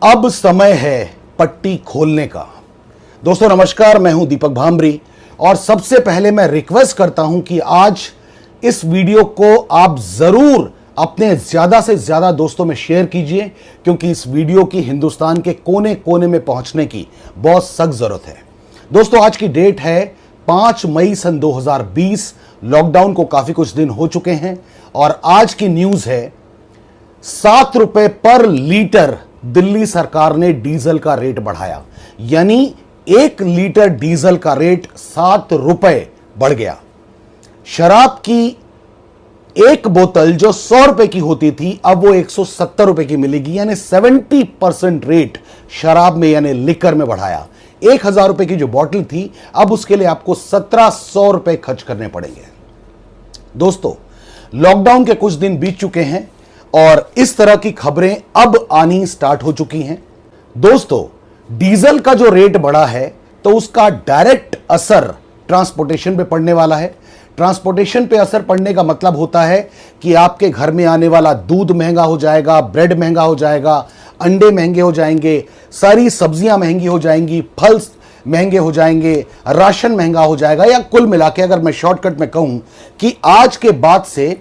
अब समय है पट्टी खोलने का। दोस्तों नमस्कार, मैं हूं दीपक भांबरी और सबसे पहले मैं रिक्वेस्ट करता हूं कि आज इस वीडियो को आप जरूर अपने ज्यादा से ज्यादा दोस्तों में शेयर कीजिए, क्योंकि इस वीडियो की हिंदुस्तान के कोने कोने में पहुंचने की बहुत सख्त जरूरत है। दोस्तों आज की डेट है 5 मई सन 2020। लॉकडाउन को काफी कुछ दिन हो चुके हैं और आज की न्यूज है 7 रुपए पर लीटर दिल्ली सरकार ने डीजल का रेट बढ़ाया, यानी 1 लीटर डीजल का रेट 7 रुपए बढ़ गया। शराब की एक बोतल जो 100 रुपए की होती थी अब वो 170 रुपए की मिलेगी, यानी 70% रेट शराब में यानी लिकर में बढ़ाया। 1000 रुपए की जो बोतल थी अब उसके लिए आपको 1700 रुपए खर्च करने पड़ेंगे। दोस्तों लॉकडाउन के कुछ दिन बीत चुके हैं और इस तरह की खबरें अब आनी स्टार्ट हो चुकी हैं। दोस्तों डीजल का जो रेट बढ़ा है तो उसका डायरेक्ट असर ट्रांसपोर्टेशन पे पड़ने वाला है। ट्रांसपोर्टेशन पे असर पड़ने का मतलब होता है कि आपके घर में आने वाला दूध महंगा हो जाएगा, ब्रेड महंगा हो जाएगा, अंडे महंगे हो जाएंगे, सारी सब्जियां महंगी हो जाएंगी, फल महंगे हो जाएंगे, राशन महंगा हो जाएगा। या कुल मिला के अगर मैं शॉर्टकट में कहूं कि आज के बाद से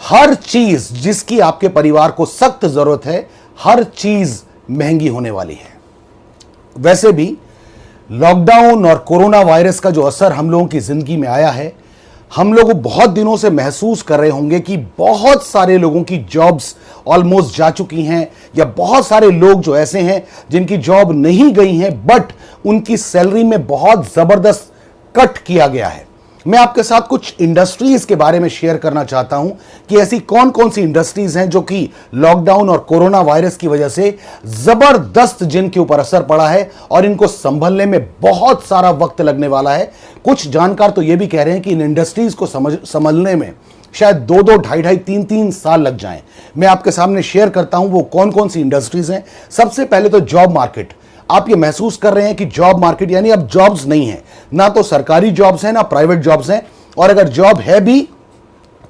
हर चीज जिसकी आपके परिवार को सख्त जरूरत है, हर चीज महंगी होने वाली है। वैसे भी लॉकडाउन और कोरोना वायरस का जो असर हम लोगों की जिंदगी में आया है, हम लोग बहुत दिनों से महसूस कर रहे होंगे कि बहुत सारे लोगों की जॉब्स ऑलमोस्ट जा चुकी हैं, या बहुत सारे लोग जो ऐसे हैं जिनकी जॉब नहीं गई हैं बट उनकी सैलरी में बहुत जबरदस्त कट किया गया है। मैं आपके साथ कुछ इंडस्ट्रीज के बारे में शेयर करना चाहता हूं कि ऐसी कौन कौन सी इंडस्ट्रीज हैं जो कि लॉकडाउन और कोरोना वायरस की वजह से जबरदस्त जिनके ऊपर असर पड़ा है और इनको संभलने में बहुत सारा वक्त लगने वाला है। कुछ जानकार तो यह भी कह रहे हैं कि इन इंडस्ट्रीज को संभलने में शायद 2-2, 2.5, 3-3 साल लग जाएं। मैं आपके सामने शेयर करता हूं वो कौन कौन सी इंडस्ट्रीज हैं। सबसे पहले तो जॉब मार्केट। आप ये महसूस कर रहे हैं कि जॉब मार्केट यानी अब जॉब्स नहीं है, ना तो सरकारी जॉब्स हैं ना प्राइवेट जॉब्स हैं, और अगर जॉब है भी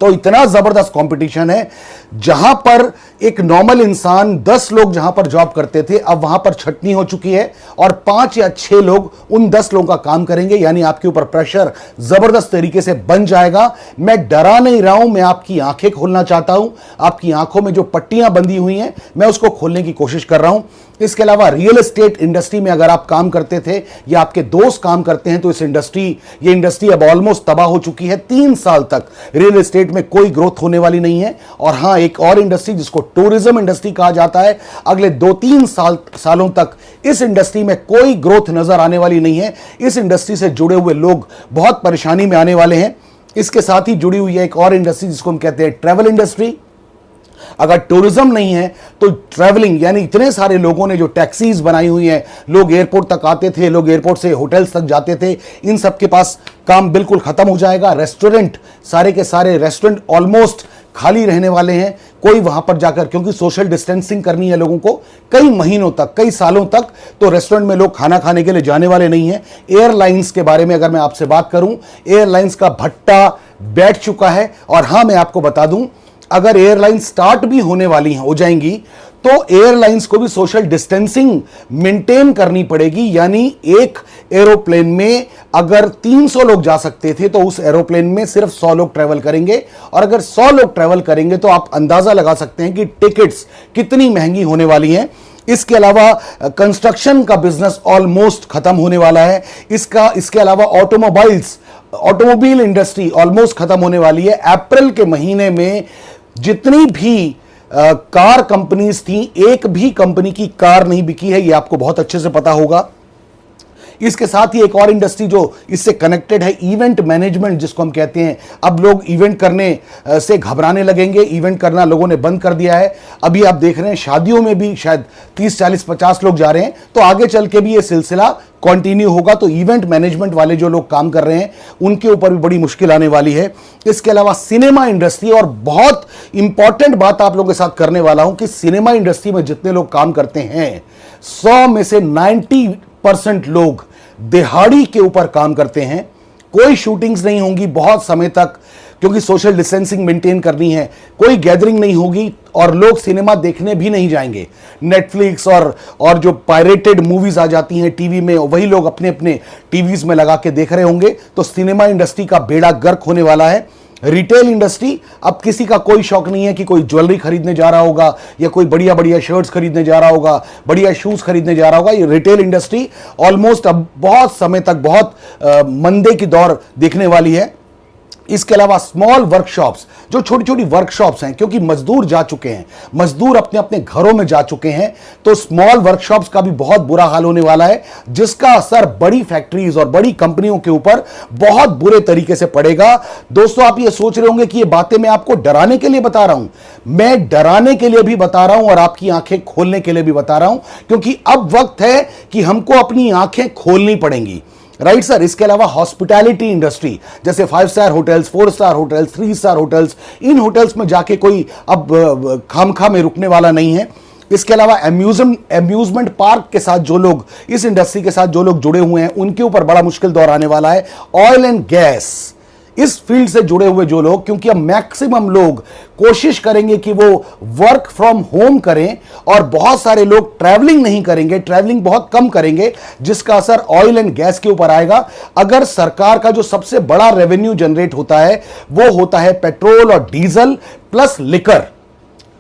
तो इतना जबरदस्त कंपटीशन है। जहां पर एक नॉर्मल इंसान 10 लोग जहां पर जॉब करते थे अब वहां पर छटनी हो चुकी है और 5 या 6 लोग उन 10 लोगों का काम करेंगे, यानी आपके ऊपर प्रेशर जबरदस्त तरीके से बन जाएगा। मैं डरा नहीं रहा हूं, मैं आपकी आंखें खोलना चाहता हूं। आपकी आंखों में जो पट्टियां बंधी हुई हैं मैं उसको खोलने की कोशिश कर रहा हूं। इसके अलावा रियल एस्टेट इंडस्ट्री में अगर आप काम करते थे या आपके दोस्त काम करते हैं तो ये इंडस्ट्री अब ऑलमोस्ट तबाह हो चुकी है। 3 साल तक रियल एस्टेट में कोई ग्रोथ होने वाली नहीं है। और हां, एक और इंडस्ट्री जिसको टूरिज्म इंडस्ट्री कहा जाता है, अगले 2-3 सालों तक इस इंडस्ट्री में कोई ग्रोथ नजर आने वाली नहीं है। इस इंडस्ट्री से जुड़े हुए लोग बहुत परेशानी में आने वाले हैं। इसके साथ ही जुड़ी हुई है एक और इंडस्ट्री जिसको हम कहते हैं ट्रैवल इंडस्ट्री। अगर टूरिज्म नहीं है तो ट्रैवलिंग, यानी इतने सारे लोगों ने जो टैक्सीज बनाई हुई हैं, लोग एयरपोर्ट तक आते थे, लोग एयरपोर्ट से होटल्स तक जाते थे, इन सब के पास काम बिल्कुल खत्म हो जाएगा। रेस्टोरेंट, सारे के सारे रेस्टोरेंट ऑलमोस्ट खाली रहने वाले हैं। कोई वहां पर जाकर, क्योंकि सोशल डिस्टेंसिंग करनी है लोगों को कई महीनों तक, कई सालों तक, तो रेस्टोरेंट में लोग खाना खाने के लिए जाने वाले नहीं हैं। एयरलाइंस के बारे में अगर मैं आपसे बात करूं, एयरलाइंस का भट्टा बैठ चुका है। और हां, मैं आपको बता दूं, अगर एयरलाइन स्टार्ट भी होने वाली हो जाएंगी तो एयरलाइंस को भी सोशल डिस्टेंसिंग मेंटेन करनी पड़ेगी। यानी एक एरोप्लेन में अगर 300 लोग जा सकते थे तो उस एरोप्लेन में सिर्फ 100 लोग ट्रेवल करेंगे, और अगर 100 लोग ट्रेवल करेंगे तो आप अंदाजा लगा सकते हैं कि टिकट्स कितनी महंगी होने वाली हैं। इसके अलावा कंस्ट्रक्शन का बिजनेस ऑलमोस्ट खत्म होने वाला है। इसके अलावा ऑटोमोबाइल इंडस्ट्री ऑलमोस्ट खत्म होने वाली है। अप्रैल के महीने में जितनी भी कार कंपनीज थी, एक भी कंपनी की कार नहीं बिकी है, यह आपको बहुत अच्छे से पता होगा। इसके साथ ही एक और इंडस्ट्री जो इससे कनेक्टेड है, इवेंट मैनेजमेंट जिसको हम कहते हैं। अब लोग इवेंट करने से घबराने लगेंगे, इवेंट करना लोगों ने बंद कर दिया है। अभी आप देख रहे हैं शादियों में भी शायद 30, 40, 50 लोग जा रहे हैं, तो आगे चल के भी ये सिलसिला कंटिन्यू होगा। तो इवेंट मैनेजमेंट वाले जो लोग काम कर रहे हैं उनके ऊपर भी बड़ी मुश्किल आने वाली है। इसके अलावा सिनेमा इंडस्ट्री, और बहुत इंपॉर्टेंट बात आप लोगों के साथ करने वाला हूं कि सिनेमा इंडस्ट्री में जितने लोग काम करते हैं 100 में से 90% लोग दिहाड़ी के ऊपर काम करते हैं। कोई शूटिंग्स नहीं होंगी बहुत समय तक, क्योंकि सोशल डिस्टेंसिंग मेंटेन करनी है, कोई गैदरिंग नहीं होगी और लोग सिनेमा देखने भी नहीं जाएंगे। नेटफ्लिक्स और जो पायरेटेड मूवीज आ जाती हैं टीवी में, वही लोग अपने अपने टीवीज में लगा के देख रहे होंगे। तो सिनेमा इंडस्ट्री का बेड़ा गर्क होने वाला है। रिटेल इंडस्ट्री, अब किसी का कोई शौक नहीं है कि कोई ज्वेलरी खरीदने जा रहा होगा या कोई बढ़िया बढ़िया शर्ट्स खरीदने जा रहा होगा, बढ़िया शूज खरीदने जा रहा होगा। ये रिटेल इंडस्ट्री ऑलमोस्ट अब बहुत समय तक बहुत मंदे की दौर देखने वाली है। इसके अलावा स्मॉल वर्कशॉप्स, जो छोटी छोटी वर्कशॉप्स हैं, क्योंकि मजदूर जा चुके हैं, मजदूर अपने अपने घरों में जा चुके हैं, तो स्मॉल वर्कशॉप्स का भी बहुत बुरा हाल होने वाला है, जिसका असर बड़ी फैक्ट्रीज और बड़ी कंपनियों के ऊपर बहुत बुरे तरीके से पड़ेगा। दोस्तों, आप ये सोच रहे होंगे कि ये बातें मैं आपको डराने के लिए बता रहा हूं। मैं डराने के लिए भी बता रहा हूं और आपकी आंखें खोलने के लिए भी बता रहा हूं, क्योंकि अब वक्त है कि हमको अपनी आंखें खोलनी पड़ेंगी। Right sir. इसके अलावा हॉस्पिटैलिटी इंडस्ट्री, जैसे 5 star hotels, 4 star hotels, 3 star hotels, इन होटल्स में जाके कोई अब खामखा में रुकने वाला नहीं है। इसके अलावा अम्यूजमेंट पार्क के साथ जो लोग, इस इंडस्ट्री के साथ जो लोग जुड़े हुए हैं, उनके ऊपर बड़ा मुश्किल दौर आने वाला है। ऑयल एंड गैस, इस फील्ड से जुड़े हुए जो लोग, क्योंकि अब मैक्सिमम लोग कोशिश करेंगे कि वो वर्क फ्रॉम होम करें और बहुत सारे लोग ट्रैवलिंग नहीं करेंगे, ट्रैवलिंग बहुत कम करेंगे, जिसका असर ऑयल एंड गैस के ऊपर आएगा। अगर सरकार का जो सबसे बड़ा रेवेन्यू जनरेट होता है वो होता है पेट्रोल और डीजल प्लस लिकर,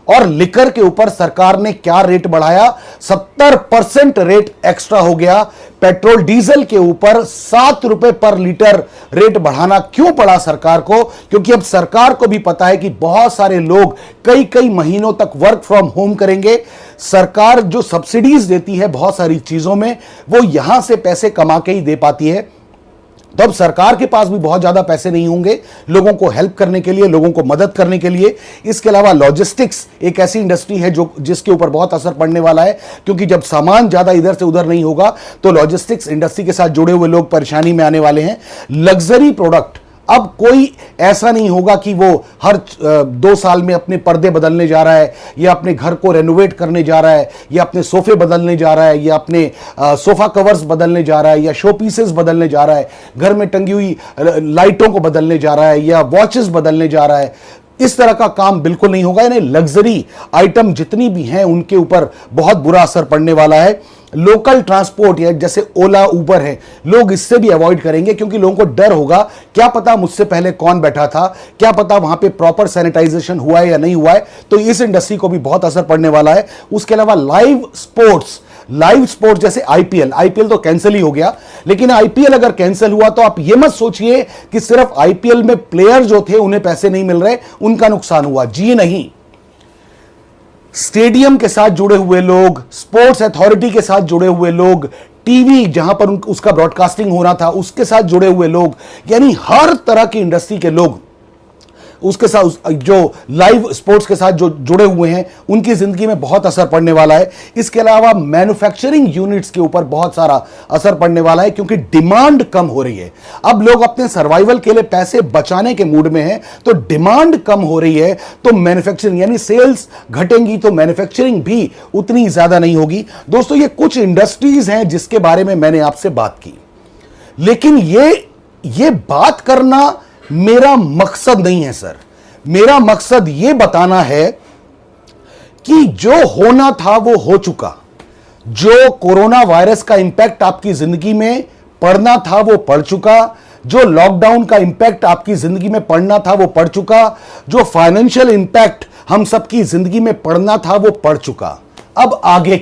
और लिकर के ऊपर सरकार ने क्या रेट बढ़ाया? 70% रेट एक्स्ट्रा हो गया। पेट्रोल डीजल के ऊपर 7 रुपए पर लीटर रेट बढ़ाना क्यों पड़ा सरकार को? क्योंकि अब सरकार को भी पता है कि बहुत सारे लोग कई कई महीनों तक वर्क फ्रॉम होम करेंगे। सरकार जो सब्सिडीज देती है बहुत सारी चीजों में, वो यहां से पैसे कमा के ही दे पाती है। तो अब सरकार के पास भी बहुत ज्यादा पैसे नहीं होंगे लोगों को हेल्प करने के लिए, लोगों को मदद करने के लिए। इसके अलावा लॉजिस्टिक्स एक ऐसी इंडस्ट्री है जो जिसके ऊपर बहुत असर पड़ने वाला है, क्योंकि जब सामान ज्यादा इधर से उधर नहीं होगा तो लॉजिस्टिक्स इंडस्ट्री के साथ जुड़े हुए लोग परेशानी में आने वाले हैं। लग्जरी प्रोडक्ट, अब कोई ऐसा नहीं होगा कि वो हर 2 साल में अपने पर्दे बदलने जा रहा है, या अपने घर को रेनोवेट करने जा रहा है, या अपने सोफे बदलने जा रहा है, या अपने सोफा कवर्स बदलने जा रहा है, या शो पीसेस बदलने जा रहा है, घर में टंगी हुई लाइटों को बदलने जा रहा है, या वॉचेस बदलने जा रहा है। इस तरह का काम बिल्कुल नहीं होगा। यानी लग्जरी आइटम जितनी भी हैं उनके ऊपर बहुत बुरा असर पड़ने वाला है। लोकल ट्रांसपोर्ट या जैसे ओला उबर है, लोग इससे भी अवॉइड करेंगे, क्योंकि लोगों को डर होगा, क्या पता मुझसे पहले कौन बैठा था, क्या पता वहां पे प्रॉपर सैनिटाइजेशन हुआ है या नहीं हुआ है। तो इस इंडस्ट्री को भी बहुत असर पड़ने वाला है। उसके अलावा लाइव स्पोर्ट्स जैसे आईपीएल तो कैंसिल ही हो गया, लेकिन आईपीएल अगर कैंसिल हुआ तो आप ये मत सोचिए कि सिर्फ आईपीएल में प्लेयर जो थे उन्हें पैसे नहीं मिल रहे, उनका नुकसान हुआ। जी नहीं, स्टेडियम के साथ जुड़े हुए लोग, स्पोर्ट्स अथॉरिटी के साथ जुड़े हुए लोग, टीवी जहां पर उसका ब्रॉडकास्टिंग होना था उसके साथ जुड़े हुए लोग, यानी हर तरह की इंडस्ट्री के लोग, उसके साथ जो लाइव स्पोर्ट्स के साथ जो जुड़े हुए हैं, उनकी जिंदगी में बहुत असर पड़ने वाला है। इसके अलावा मैन्युफैक्चरिंग यूनिट्स के ऊपर बहुत सारा असर पड़ने वाला है, क्योंकि डिमांड कम हो रही है। अब लोग अपने सर्वाइवल के लिए पैसे बचाने के मूड में हैं, तो डिमांड कम हो रही है, तो मैन्युफैक्चरिंग यानी सेल्स घटेंगी, तो मैन्युफैक्चरिंग भी उतनी ज्यादा नहीं होगी। दोस्तों, ये कुछ इंडस्ट्रीज हैं जिसके बारे में मैंने आपसे बात की, लेकिन ये बात करना मेरा मकसद नहीं है सर। मेरा मकसद यह बताना है कि जो होना था वो हो चुका। जो कोरोना वायरस का इंपैक्ट आपकी जिंदगी में पड़ना था वो पड़ चुका। जो लॉकडाउन का इंपैक्ट आपकी जिंदगी में पड़ना था वो पड़ चुका। जो फाइनेंशियल इंपैक्ट हम सबकी जिंदगी में पड़ना था वो पड़ चुका। अब आगे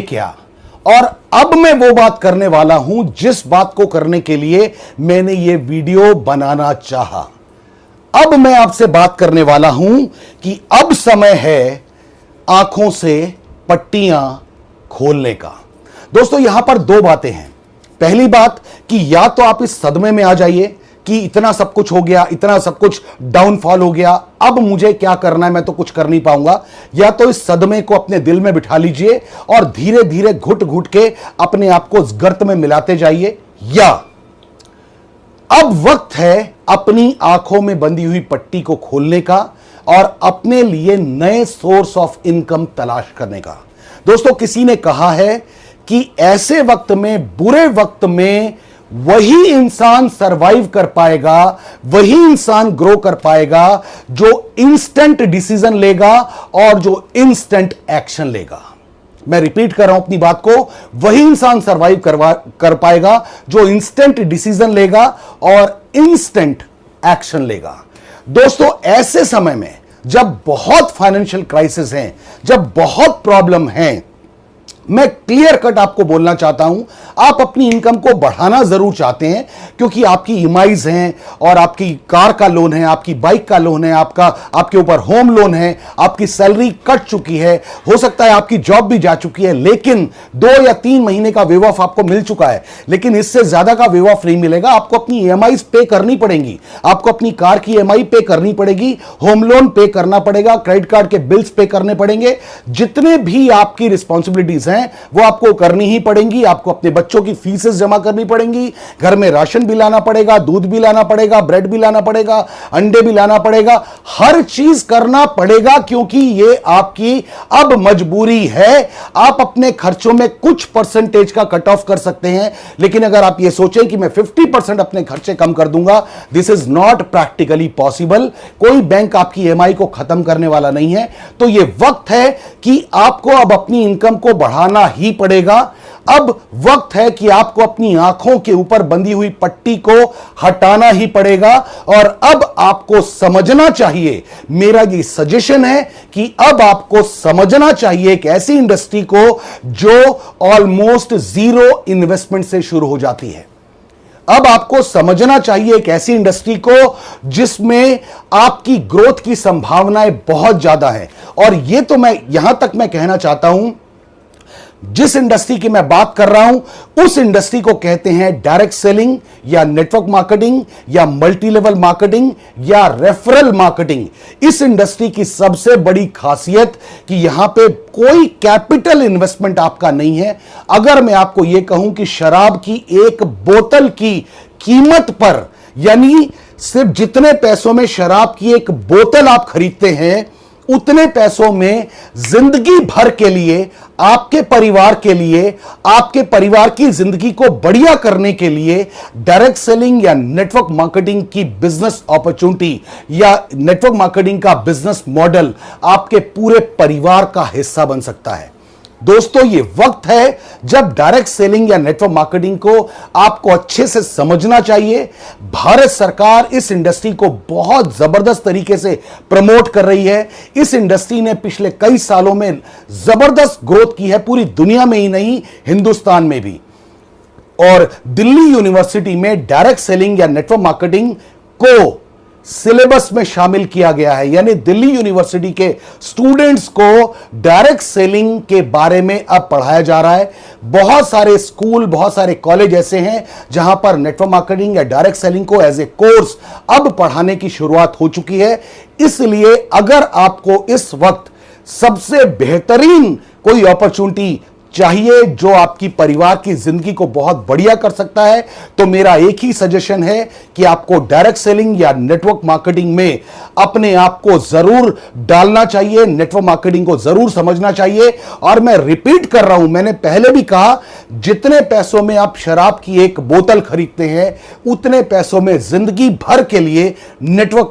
क्या? और अब मैं वो बात करने वाला हूं जिस बात को करने के लिए मैंने ये वीडियो बनाना चाहा। अब मैं आपसे बात करने वाला हूं कि अब समय है आंखों से पट्टियां खोलने का। दोस्तों, यहां पर 2 बातें हैं। पहली बात कि या तो आप इस सदमे में आ जाइए कि इतना सब कुछ हो गया, इतना सब कुछ डाउनफॉल हो गया, अब मुझे क्या करना है, मैं तो कुछ कर नहीं पाऊंगा। या तो इस सदमे को अपने दिल में बिठा लीजिए और धीरे धीरे घुट घुट के अपने आप को इस गर्त में मिलाते जाइए। या अब वक्त है अपनी आंखों में बंधी हुई पट्टी को खोलने का और अपने लिए नए सोर्स ऑफ इनकम तलाश करने का। दोस्तों, किसी ने कहा है कि ऐसे वक्त में, बुरे वक्त में वही इंसान सरवाइव कर पाएगा, वही इंसान ग्रो कर पाएगा जो इंस्टेंट डिसीजन लेगा और जो इंस्टेंट एक्शन लेगा। मैं रिपीट कर रहा हूं अपनी बात को, वही इंसान सरवाइव कर पाएगा जो इंस्टेंट डिसीजन लेगा और इंस्टेंट एक्शन लेगा। दोस्तों, ऐसे समय में जब बहुत फाइनेंशियल क्राइसिस हैं, जब बहुत प्रॉब्लम हैं, मैं क्लियर कट आपको बोलना चाहता हूं, आप अपनी इनकम को बढ़ाना जरूर चाहते हैं क्योंकि आपकी ईएमआईज हैं और आपकी कार का लोन है, आपकी बाइक का लोन है, आपके ऊपर होम लोन है, आपकी सैलरी कट चुकी है, हो सकता है आपकी जॉब भी जा चुकी है, लेकिन 2 या 3 महीने का वेव ऑफ आपको मिल चुका है, लेकिन इससे ज्यादा का वेव ऑफ नहीं मिलेगा। आपको अपनी ईएमआईज पे करनी पड़ेंगी, आपको अपनी कार की ईएमआई पे करनी पड़ेगी, होम लोन पे करना पड़ेगा, क्रेडिट कार्ड के बिल्स पे करने पड़ेंगे, जितने भी आपकी रिस्पॉन्सिबिलिटीज हैं वो आपको करनी ही पड़ेंगी। आपको अपने बच्चों की फीसेस जमा करनी पड़ेंगी, घर में राशन भी लाना पड़ेगा, दूध भी लाना पड़ेगा, ब्रेड भी लाना पड़ेगा, अंडे भी लाना पड़ेगा, हर चीज करना पड़ेगा क्योंकि ये आपकी अब मजबूरी है। आप अपने खर्चों में कुछ परसेंटेज का कट ऑफ कर सकते हैं, लेकिन अगर आप ये सोचें कि मैं 50% अपने खर्चे कम कर दूंगा, this is not practically possible. कोई बैंक आपकी ईएमआई को खत्म करने वाला नहीं है। तो यह वक्त है कि आपको अब अपनी इनकम को बढ़ाना ही पड़ेगा। अब वक्त है कि आपको अपनी आंखों के ऊपर बंधी हुई पट्टी को हटाना ही पड़ेगा और अब आपको समझना चाहिए, मेरा ये सजेशन है कि अब आपको समझना चाहिए एक ऐसी इंडस्ट्री को जो ऑलमोस्ट जीरो इन्वेस्टमेंट से शुरू हो जाती है। अब आपको समझना चाहिए एक ऐसी इंडस्ट्री को जिसमें आपकी ग्रोथ की संभावनाएं बहुत ज्यादा हैं। और यह तो मैं यहां तक मैं कहना चाहता हूं, जिस इंडस्ट्री की मैं बात कर रहा हूं उस इंडस्ट्री को कहते हैं डायरेक्ट सेलिंग या नेटवर्क मार्केटिंग या मल्टी लेवल मार्केटिंग या रेफरल मार्केटिंग। इस इंडस्ट्री की सबसे बड़ी खासियत कि यहां पे कोई कैपिटल इन्वेस्टमेंट आपका नहीं है। अगर मैं आपको यह कहूं कि शराब की एक बोतल की कीमत पर, यानी सिर्फ जितने पैसों में शराब की एक बोतल आप खरीदते हैं उतने पैसों में जिंदगी भर के लिए, आपके परिवार के लिए, आपके परिवार की जिंदगी को बढ़िया करने के लिए डायरेक्ट सेलिंग या नेटवर्क मार्केटिंग की बिजनेस अपॉर्चुनिटी या नेटवर्क मार्केटिंग का बिजनेस मॉडल आपके पूरे परिवार का हिस्सा बन सकता है। दोस्तों, ये वक्त है जब डायरेक्ट सेलिंग या नेटवर्क मार्केटिंग को आपको अच्छे से समझना चाहिए। भारत सरकार इस इंडस्ट्री को बहुत जबरदस्त तरीके से प्रमोट कर रही है। इस इंडस्ट्री ने पिछले कई सालों में जबरदस्त ग्रोथ की है, पूरी दुनिया में ही नहीं, हिंदुस्तान में भी। और दिल्ली यूनिवर्सिटी में डायरेक्ट सेलिंग या नेटवर्क मार्केटिंग को सिलेबस में शामिल किया गया है, यानी दिल्ली यूनिवर्सिटी के स्टूडेंट्स को डायरेक्ट सेलिंग के बारे में अब पढ़ाया जा रहा है। बहुत सारे स्कूल, बहुत सारे कॉलेज ऐसे हैं जहां पर नेटवर्क मार्केटिंग या डायरेक्ट सेलिंग को एज ए कोर्स अब पढ़ाने की शुरुआत हो चुकी है। इसलिए अगर आपको इस वक्त सबसे बेहतरीन कोई अपॉर्चुनिटी चाहिए जो आपकी परिवार की जिंदगी को बहुत बढ़िया कर सकता है, तो मेरा एक ही सजेशन है कि आपको डायरेक्ट सेलिंग या नेटवर्क मार्केटिंग में अपने आप को जरूर डालना चाहिए, नेटवर्क मार्केटिंग को जरूर समझना चाहिए। और मैं रिपीट कर रहा हूं, मैंने पहले भी कहा, जितने पैसों में आप शराब की एक बोतल खरीदते हैं उतने पैसों में जिंदगी भर के लिए नेटवर्क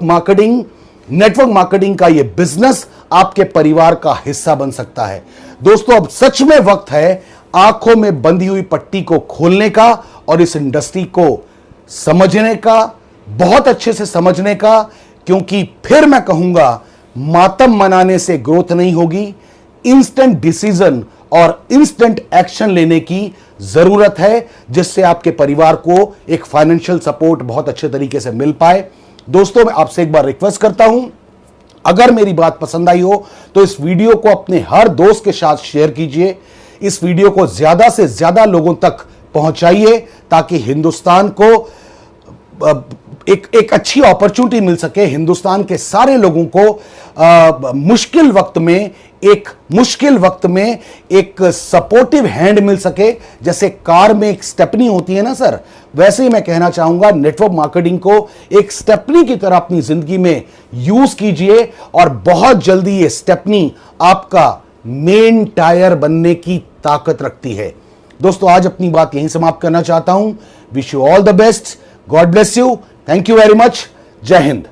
मार्केटिंग का यह बिजनेस आपके परिवार का हिस्सा बन सकता है। दोस्तों, अब सच में वक्त है आंखों में बंधी हुई पट्टी को खोलने का और इस इंडस्ट्री को समझने का, बहुत अच्छे से समझने का, क्योंकि फिर मैं कहूंगा मातम मनाने से ग्रोथ नहीं होगी। इंस्टेंट डिसीजन और इंस्टेंट एक्शन लेने की जरूरत है जिससे आपके परिवार को एक फाइनेंशियल सपोर्ट बहुत अच्छे तरीके से मिल पाए। दोस्तों, मैं आपसे एक बार रिक्वेस्ट करता हूं, अगर मेरी बात पसंद आई हो तो इस वीडियो को अपने हर दोस्त के साथ शेयर कीजिए। इस वीडियो को ज्यादा से ज्यादा लोगों तक पहुंचाइए ताकि हिंदुस्तान को एक अच्छी अपॉर्चुनिटी मिल सके, हिंदुस्तान के सारे लोगों को मुश्किल वक्त में एक सपोर्टिव हैंड मिल सके। जैसे कार में एक स्टेपनी होती है ना सर, वैसे ही मैं कहना चाहूंगा नेटवर्क मार्केटिंग को एक स्टेपनी की तरह अपनी जिंदगी में यूज कीजिए और बहुत जल्दी ये स्टेपनी आपका मेन टायर बनने की ताकत रखती है। दोस्तों आज अपनी बात यहीं समाप्त करना चाहता हूं। Wish you all the best, God bless you, thank you very much, जय हिंद।